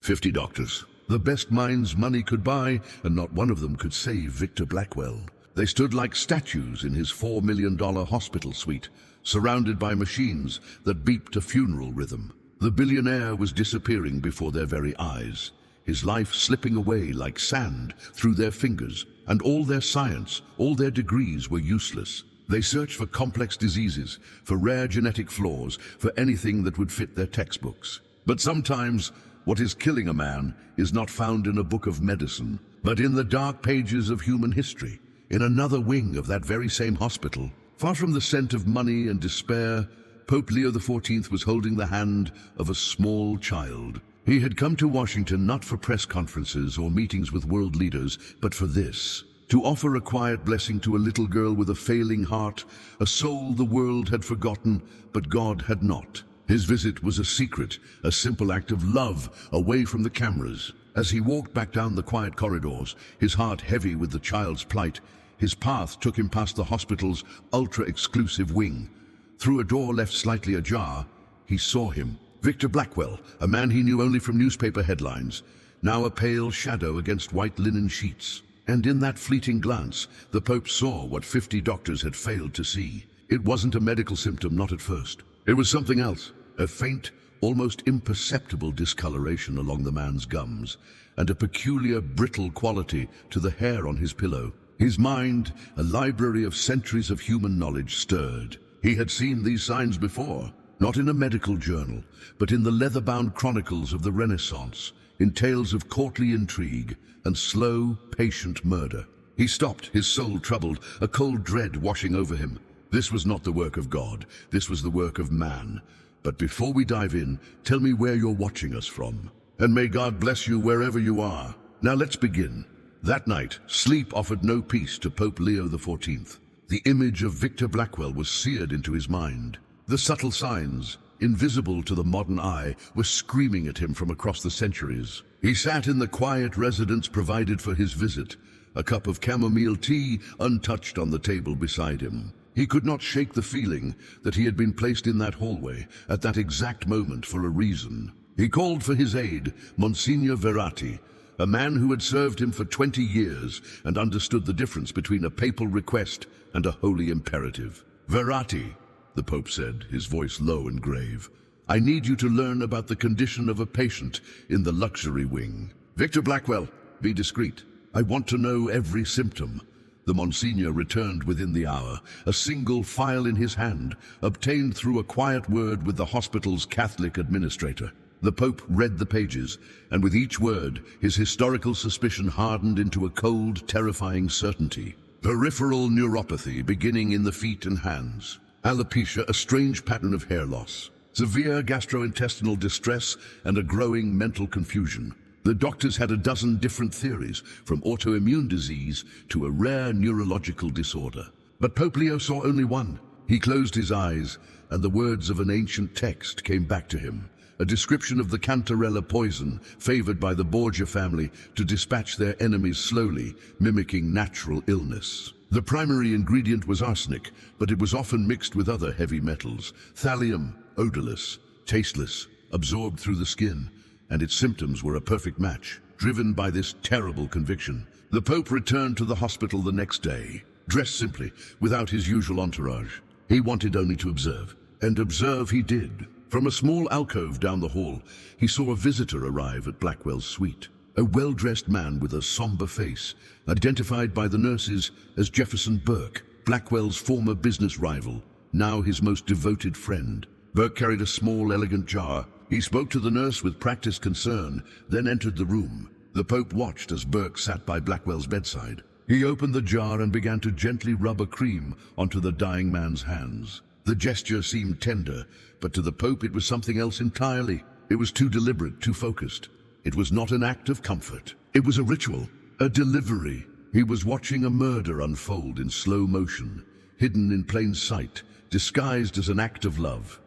50 doctors. The best minds money could buy, and not one of them could save Victor Blackwell. They stood like statues in his $4 million hospital suite, surrounded by machines that beeped a funeral rhythm. The billionaire was disappearing before their very eyes, his life slipping away like sand through their fingers, and all their science, all their degrees were useless. They searched for complex diseases, for rare genetic flaws, for anything that would fit their textbooks. But sometimes, what is killing a man is not found in a book of medicine, but in the dark pages of human history, in another wing of that very same hospital. Far from the scent of money and despair, Pope Leo XIV was holding the hand of a small child. He had come to Washington not for press conferences or meetings with world leaders, but for this: to offer a quiet blessing to a little girl with a failing heart, a soul the world had forgotten, but God had not. His visit was a secret, a simple act of love, away from the cameras. As he walked back down the quiet corridors, his heart heavy with the child's plight, his path took him past the hospital's ultra-exclusive wing. Through a door left slightly ajar, he saw him. Victor Blackwell, a man he knew only from newspaper headlines, now a pale shadow against white linen sheets. And in that fleeting glance, the Pope saw what 50 doctors had failed to see. It wasn't a medical symptom, not at first. It was something else, a faint, almost imperceptible discoloration along the man's gums, and a peculiar brittle quality to the hair on his pillow. His mind, a library of centuries of human knowledge, stirred. He had seen these signs before, not in a medical journal, but in the leather-bound chronicles of the Renaissance, in tales of courtly intrigue and slow, patient murder. He stopped, his soul troubled, a cold dread washing over him. This was not the work of God, this was the work of man. But before we dive in, tell me where you're watching us from. And may God bless you wherever you are. Now let's begin. That night, sleep offered no peace to Pope Leo XIV. The image of Victor Blackwell was seared into his mind. The subtle signs, invisible to the modern eye, were screaming at him from across the centuries. He sat in the quiet residence provided for his visit, a cup of chamomile tea untouched on the table beside him. He could not shake the feeling that he had been placed in that hallway at that exact moment for a reason. He called for his aide, Monsignor Verratti, a man who had served him for 20 years and understood the difference between a papal request and a holy imperative. "Verratti," the Pope said, his voice low and grave, "I need you to learn about the condition of a patient in the luxury wing." "Victor Blackwell, be discreet. I want to know every symptom." The Monsignor returned within the hour, a single file in his hand, obtained through a quiet word with the hospital's Catholic administrator. The Pope read the pages, and with each word, his historical suspicion hardened into a cold, terrifying certainty. Peripheral neuropathy beginning in the feet and hands. Alopecia, a strange pattern of hair loss. Severe gastrointestinal distress and a growing mental confusion. The doctors had a dozen different theories, from autoimmune disease to a rare neurological disorder. But Pope Leo saw only one. He closed his eyes, and the words of an ancient text came back to him. A description of the Cantarella poison, favored by the Borgia family to dispatch their enemies slowly, mimicking natural illness. The primary ingredient was arsenic, but it was often mixed with other heavy metals. Thallium, odorless, tasteless, absorbed through the skin, and its symptoms were a perfect match. Driven by this terrible conviction, the Pope returned to the hospital the next day, dressed simply, without his usual entourage. He wanted only to observe, and observe he did. From a small alcove down the hall, he saw a visitor arrive at Blackwell's suite. A well-dressed man with a somber face, identified by the nurses as Jefferson Burke, Blackwell's former business rival, now his most devoted friend. Burke carried a small, elegant jar. He spoke to the nurse with practiced concern, then entered the room. The Pope watched as Burke sat by Blackwell's bedside. He opened the jar and began to gently rub a cream onto the dying man's hands. The gesture seemed tender, but to the Pope it was something else entirely. It was too deliberate, too focused. It was not an act of comfort. It was a ritual, a delivery. He was watching a murder unfold in slow motion, hidden in plain sight, disguised as an act of love.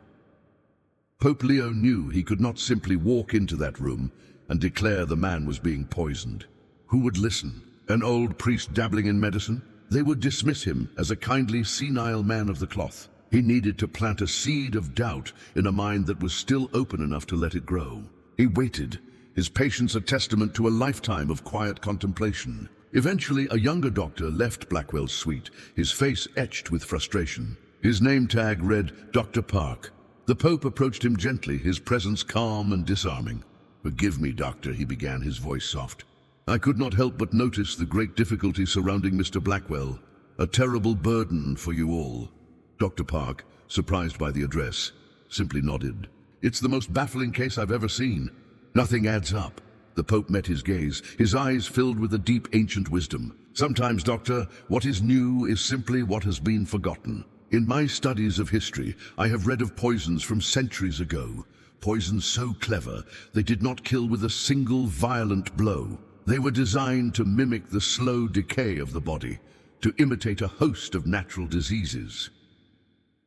Pope Leo knew he could not simply walk into that room and declare the man was being poisoned. Who would listen? An old priest dabbling in medicine? They would dismiss him as a kindly, senile man of the cloth. He needed to plant a seed of doubt in a mind that was still open enough to let it grow. He waited, his patience a testament to a lifetime of quiet contemplation. Eventually, a younger doctor left Blackwell's suite, his face etched with frustration. His name tag read Dr. Park. The Pope approached him gently, his presence calm and disarming. "Forgive me, doctor," he began, his voice soft. "I could not help but notice the great difficulty surrounding Mr. Blackwell. A terrible burden for you all." Dr. Park, surprised by the address, simply nodded. "It's the most baffling case I've ever seen. Nothing adds up." The Pope met his gaze, his eyes filled with a deep ancient wisdom. "Sometimes, Doctor, what is new is simply what has been forgotten. In my studies of history, I have read of poisons from centuries ago. Poisons so clever, they did not kill with a single violent blow. They were designed to mimic the slow decay of the body, to imitate a host of natural diseases."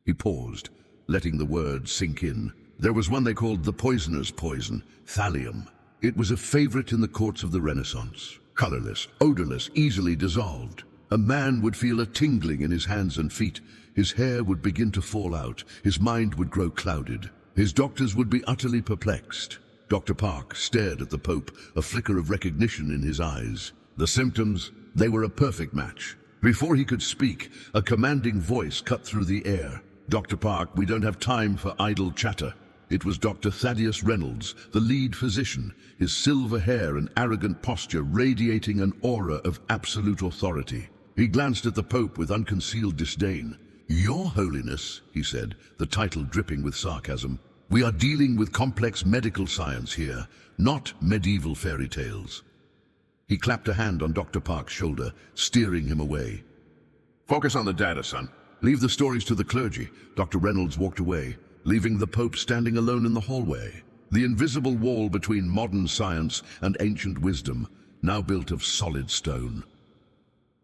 He paused, letting the word sink in. "There was one they called the poisoner's poison, thallium. It was a favorite in the courts of the Renaissance. Colorless, odorless, easily dissolved. A man would feel a tingling in his hands and feet. His hair would begin to fall out. His mind would grow clouded. His doctors would be utterly perplexed." Dr. Park stared at the Pope, a flicker of recognition in his eyes. The symptoms, they were a perfect match. Before he could speak, a commanding voice cut through the air. "Dr. Park, we don't have time for idle chatter." It was Dr. Thaddeus Reynolds, the lead physician, his silver hair and arrogant posture radiating an aura of absolute authority. He glanced at the Pope with unconcealed disdain. "Your Holiness," he said, the title dripping with sarcasm, "we are dealing with complex medical science here, not medieval fairy tales." He clapped a hand on Dr. Park's shoulder, steering him away. "Focus on the data, son. Leave the stories to the clergy." Dr. Reynolds walked away, leaving the Pope standing alone in the hallway. The invisible wall between modern science and ancient wisdom, now built of solid stone.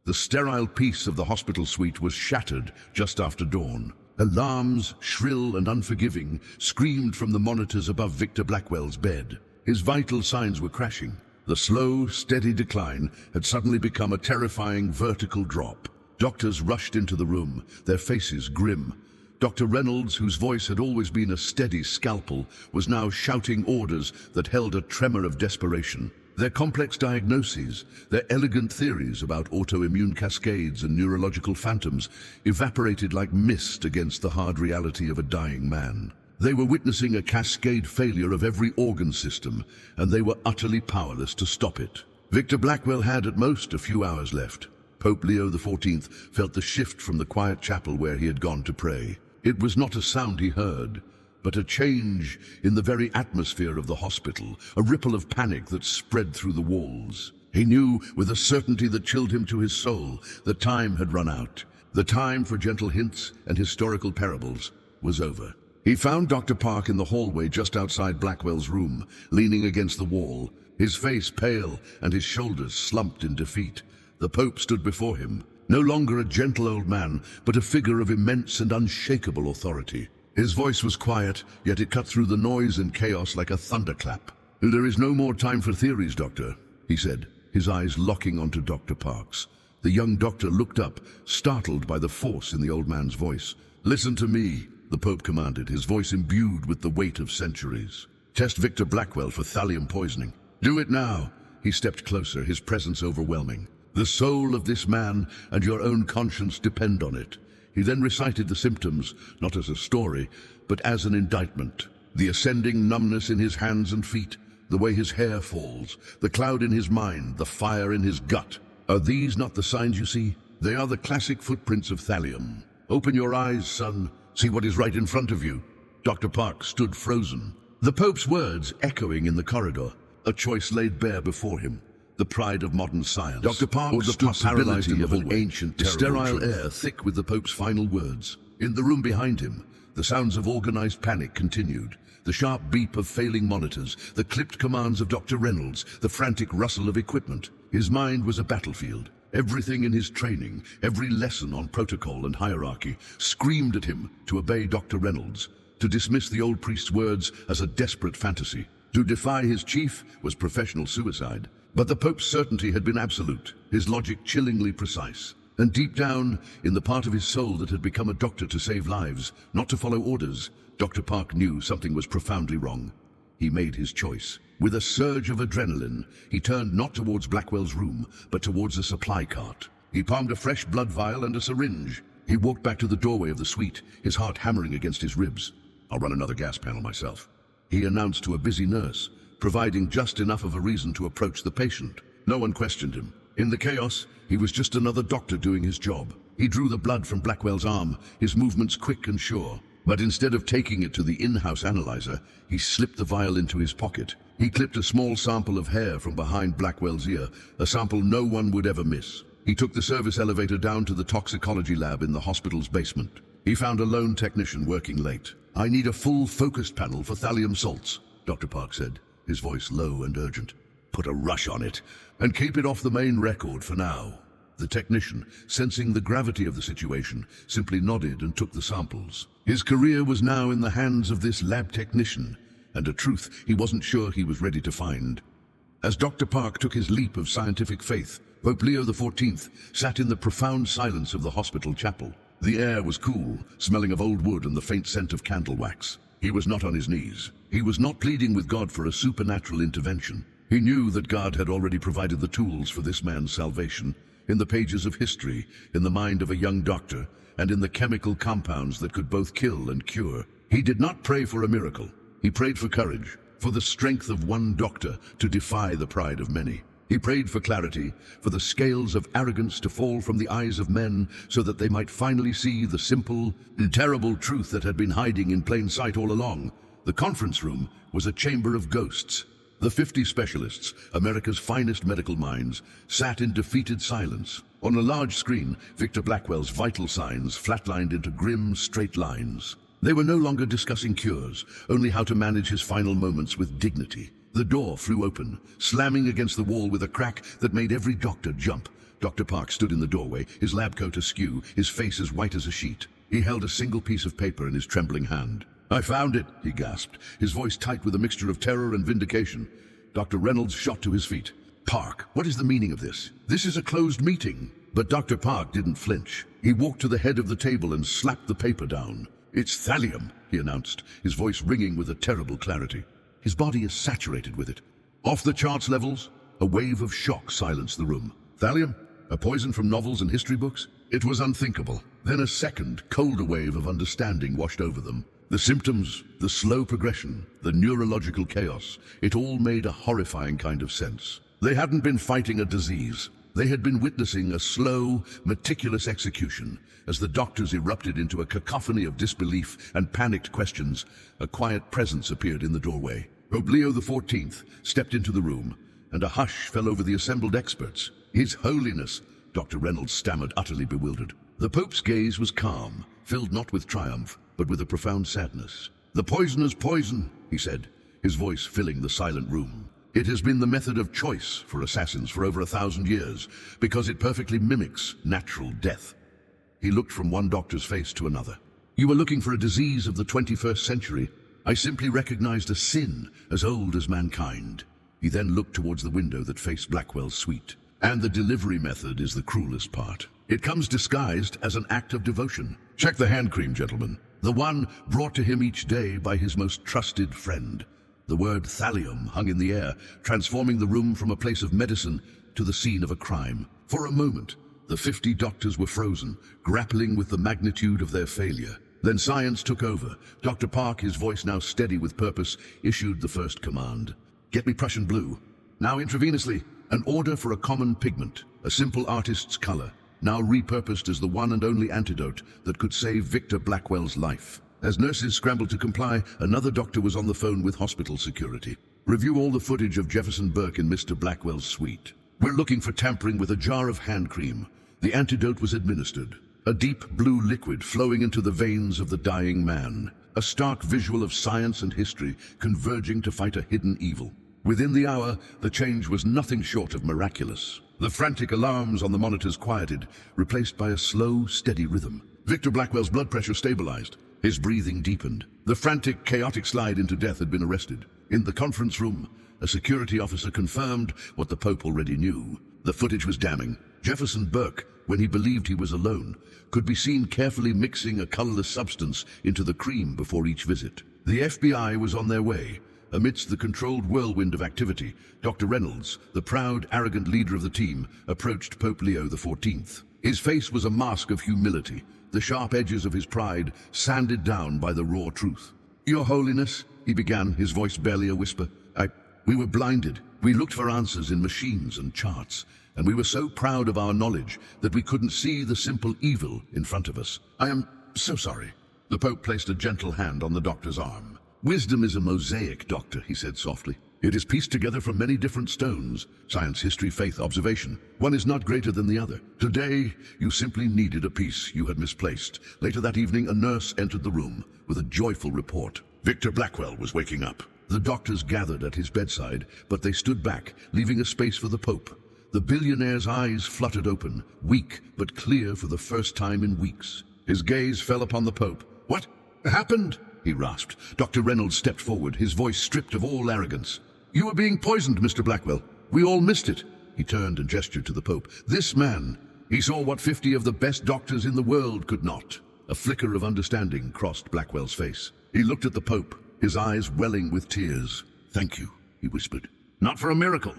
The sterile peace of the hospital suite was shattered just after dawn. Alarms, shrill and unforgiving, screamed from the monitors above Victor Blackwell's bed. His vital signs were crashing. The slow, steady decline had suddenly become a terrifying vertical drop. Doctors rushed into the room, their faces grim. Dr. Reynolds, whose voice had always been a steady scalpel, was now shouting orders that held a tremor of desperation. Their complex diagnoses, their elegant theories about autoimmune cascades and neurological phantoms evaporated like mist against the hard reality of a dying man. They were witnessing a cascade failure of every organ system, and they were utterly powerless to stop it. Victor Blackwell had at most a few hours left. Pope Leo XIV felt the shift from the quiet chapel where he had gone to pray. It was not a sound he heard, but a change in the very atmosphere of the hospital, a ripple of panic that spread through the walls. He knew, with a certainty that chilled him to his soul, that time had run out. The time for gentle hints and historical parables was over. He found Dr. Park in the hallway just outside Blackwell's room, leaning against the wall, his face pale and his shoulders slumped in defeat. The Pope stood before him, no longer a gentle old man, but a figure of immense and unshakable authority. His voice was quiet, yet it cut through the noise and chaos like a thunderclap. "There is no more time for theories, Doctor," he said, his eyes locking onto Dr. Park's. The young doctor looked up, startled by the force in the old man's voice. "Listen to me," the Pope commanded, his voice imbued with the weight of centuries. "Test Victor Blackwell for thallium poisoning. Do it now." He stepped closer, his presence overwhelming. "The soul of this man and your own conscience depend on it." He then recited the symptoms, not as a story, but as an indictment. The ascending numbness in his hands and feet, the way his hair falls, the cloud in his mind, the fire in his gut. Are these not the signs you see? They are the classic footprints of thallium. Open your eyes, son. See what is right in front of you. Dr. Park stood frozen, the Pope's words echoing in the corridor, a choice laid bare before him. The pride of modern science. Dr. Park stood paralyzed of an ancient, the sterile air thick with the Pope's final words. In the room behind him, the sounds of organized panic continued. The sharp beep of failing monitors, the clipped commands of Dr. Reynolds, the frantic rustle of equipment. His mind was a battlefield. Everything in his training, every lesson on protocol and hierarchy, screamed at him to obey Dr. Reynolds, to dismiss the old priest's words as a desperate fantasy. To defy his chief was professional suicide. But the Pope's certainty had been absolute, his logic chillingly precise. And deep down, in the part of his soul that had become a doctor to save lives, not to follow orders, Dr. Park knew something was profoundly wrong. He made his choice. With a surge of adrenaline, he turned not towards Blackwell's room, but towards a supply cart. He palmed a fresh blood vial and a syringe. He walked back to the doorway of the suite, his heart hammering against his ribs. "I'll run another gas panel myself," he announced to a busy nurse, providing just enough of a reason to approach the patient. No one questioned him. In the chaos, he was just another doctor doing his job. He drew the blood from Blackwell's arm, his movements quick and sure. But instead of taking it to the in-house analyzer, he slipped the vial into his pocket. He clipped a small sample of hair from behind Blackwell's ear, a sample no one would ever miss. He took the service elevator down to the toxicology lab in the hospital's basement. He found a lone technician working late. "I need a full focused panel for thallium salts," Dr. Park said, his voice low and urgent. "Put a rush on it, and keep it off the main record for now." The technician, sensing the gravity of the situation, simply nodded and took the samples. His career was now in the hands of this lab technician, and a truth he wasn't sure he was ready to find. As Dr. Park took his leap of scientific faith, Pope Leo XIV sat in the profound silence of the hospital chapel. The air was cool, smelling of old wood and the faint scent of candle wax. He was not on his knees. He was not pleading with God for a supernatural intervention. He knew that God had already provided the tools for this man's salvation, in the pages of history, in the mind of a young doctor, and in the chemical compounds that could both kill and cure. He did not pray for a miracle. He prayed for courage, for the strength of one doctor to defy the pride of many. He prayed for clarity, for the scales of arrogance to fall from the eyes of men so that they might finally see the simple and terrible truth that had been hiding in plain sight all along. The conference room was a chamber of ghosts. The 50 specialists, America's finest medical minds, sat in defeated silence. On a large screen, Victor Blackwell's vital signs flatlined into grim, straight lines. They were no longer discussing cures, only how to manage his final moments with dignity. The door flew open, slamming against the wall with a crack that made every doctor jump. Dr. Park stood in the doorway, his lab coat askew, his face as white as a sheet. He held a single piece of paper in his trembling hand. "I found it," he gasped, his voice tight with a mixture of terror and vindication. Dr. Reynolds shot to his feet. "Park, what is the meaning of this? This is a closed meeting." But Dr. Park didn't flinch. He walked to the head of the table and slapped the paper down. "It's thallium," he announced, his voice ringing with a terrible clarity. His body is saturated with it. Off the charts levels, a wave of shock silenced the room. Thallium? A poison from novels and history books? It was unthinkable. Then a second, colder wave of understanding washed over them. The symptoms, the slow progression, the neurological chaos, it all made a horrifying kind of sense. They hadn't been fighting a disease. They had been witnessing a slow, meticulous execution. As the doctors erupted into a cacophony of disbelief and panicked questions, a quiet presence appeared in the doorway. Pope Leo XIV stepped into the room, and a hush fell over the assembled experts. "His Holiness," Dr. Reynolds stammered, utterly bewildered. The Pope's gaze was calm, filled not with triumph, but with a profound sadness. "The poisoner's poison," he said, his voice filling the silent room. "It has been the method of choice for assassins for over 1,000 years, because it perfectly mimics natural death." He looked from one doctor's face to another. "You were looking for a disease of the 21st century. I simply recognized a sin as old as mankind." He then looked towards the window that faced Blackwell's suite. "And the delivery method is the cruelest part. It comes disguised as an act of devotion. Check the hand cream, gentlemen. The one brought to him each day by his most trusted friend." The word thallium hung in the air, transforming the room from a place of medicine to the scene of a crime. For a moment, the 50 doctors were frozen, grappling with the magnitude of their failure. Then science took over. Dr. Park, his voice now steady with purpose, issued the first command. "Get me Prussian blue. Now intravenously, an order for a common pigment, a simple artist's color, now repurposed as the one and only antidote that could save Victor Blackwell's life." As nurses scrambled to comply, another doctor was on the phone with hospital security. "Review all the footage of Jefferson Burke in Mr. Blackwell's suite. We're looking for tampering with a jar of hand cream. The antidote was administered. A deep blue liquid flowing into the veins of the dying man. A stark visual of science and history converging to fight a hidden evil." Within the hour, the change was nothing short of miraculous. The frantic alarms on the monitors quieted, replaced by a slow, steady rhythm. Victor Blackwell's blood pressure stabilized. His breathing deepened. The frantic, chaotic slide into death had been arrested. In the conference room, a security officer confirmed what the Pope already knew. The footage was damning. Jefferson Burke, when he believed he was alone, could be seen carefully mixing a colorless substance into the cream before each visit. The FBI was on their way, Amidst the controlled whirlwind of activity, Dr. Reynolds, the proud, arrogant leader of the team, approached Pope Leo XIV. His face was a mask of humility, the sharp edges of his pride sanded down by the raw truth. "Your Holiness," he began, his voice barely a whisper, we were blinded. We looked for answers in machines and charts, and we were so proud of our knowledge that we couldn't see the simple evil in front of us. I am so sorry." The Pope placed a gentle hand on the doctor's arm. "Wisdom is a mosaic, Doctor," he said softly. "It is pieced together from many different stones. Science, history, faith, observation. One is not greater than the other. Today, you simply needed a piece you had misplaced." Later that evening, a nurse entered the room with a joyful report. Victor Blackwell was waking up. The doctors gathered at his bedside, but they stood back, leaving a space for the Pope. The billionaire's eyes fluttered open, weak but clear for the first time in weeks. His gaze fell upon the Pope. "What happened?" he rasped. Dr. Reynolds stepped forward, his voice stripped of all arrogance. "You were being poisoned, Mr. Blackwell. We all missed it." He turned and gestured to the Pope. "This man, he saw what 50 of the best doctors in the world could not." A flicker of understanding crossed Blackwell's face. He looked at the Pope, his eyes welling with tears. "Thank you," he whispered. "Not for a miracle."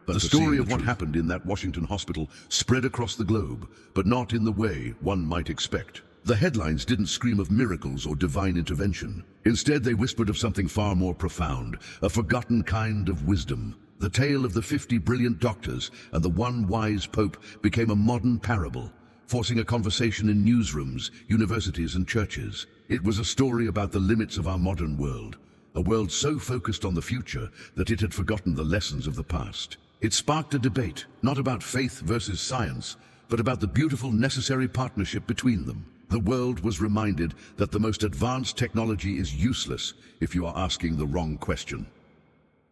But the story of what happened in that Washington hospital spread across the globe, but not in the way one might expect. The headlines didn't scream of miracles or divine intervention. Instead, they whispered of something far more profound, a forgotten kind of wisdom. The tale of the 50 brilliant doctors and the one wise Pope became a modern parable, forcing a conversation in newsrooms, universities, and churches. It was a story about the limits of our modern world, a world so focused on the future that it had forgotten the lessons of the past. It sparked a debate, not about faith versus science, but about the beautiful, necessary partnership between them. The world was reminded that the most advanced technology is useless if you are asking the wrong question.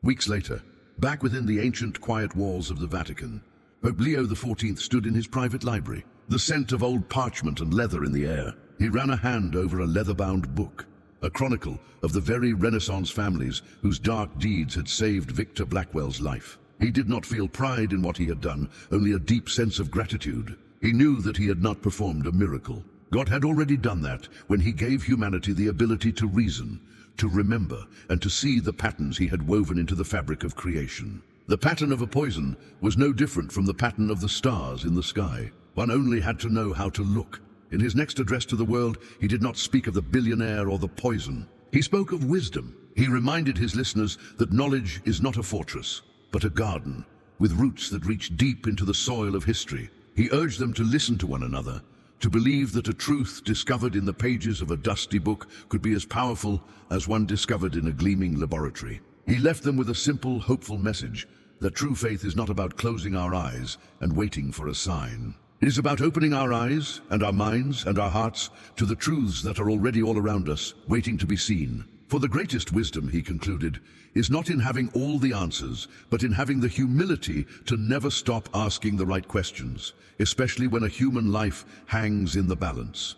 Weeks later, back within the ancient, quiet walls of the Vatican, Pope Leo XIV stood in his private library, the scent of old parchment and leather in the air. He ran a hand over a leather-bound book, a chronicle of the very Renaissance families whose dark deeds had saved Victor Blackwell's life. He did not feel pride in what he had done, only a deep sense of gratitude. He knew that he had not performed a miracle. God had already done that when he gave humanity the ability to reason, to remember, and to see the patterns he had woven into the fabric of creation. The pattern of a poison was no different from the pattern of the stars in the sky. One only had to know how to look. In his next address to the world, he did not speak of the billionaire or the poison. He spoke of wisdom. He reminded his listeners that knowledge is not a fortress, but a garden, with roots that reach deep into the soil of history. He urged them to listen to one another, to believe that a truth discovered in the pages of a dusty book could be as powerful as one discovered in a gleaming laboratory. He left them with a simple, hopeful message that true faith is not about closing our eyes and waiting for a sign. It is about opening our eyes and our minds and our hearts to the truths that are already all around us, waiting to be seen. For the greatest wisdom, he concluded, is not in having all the answers, but in having the humility to never stop asking the right questions, especially when a human life hangs in the balance.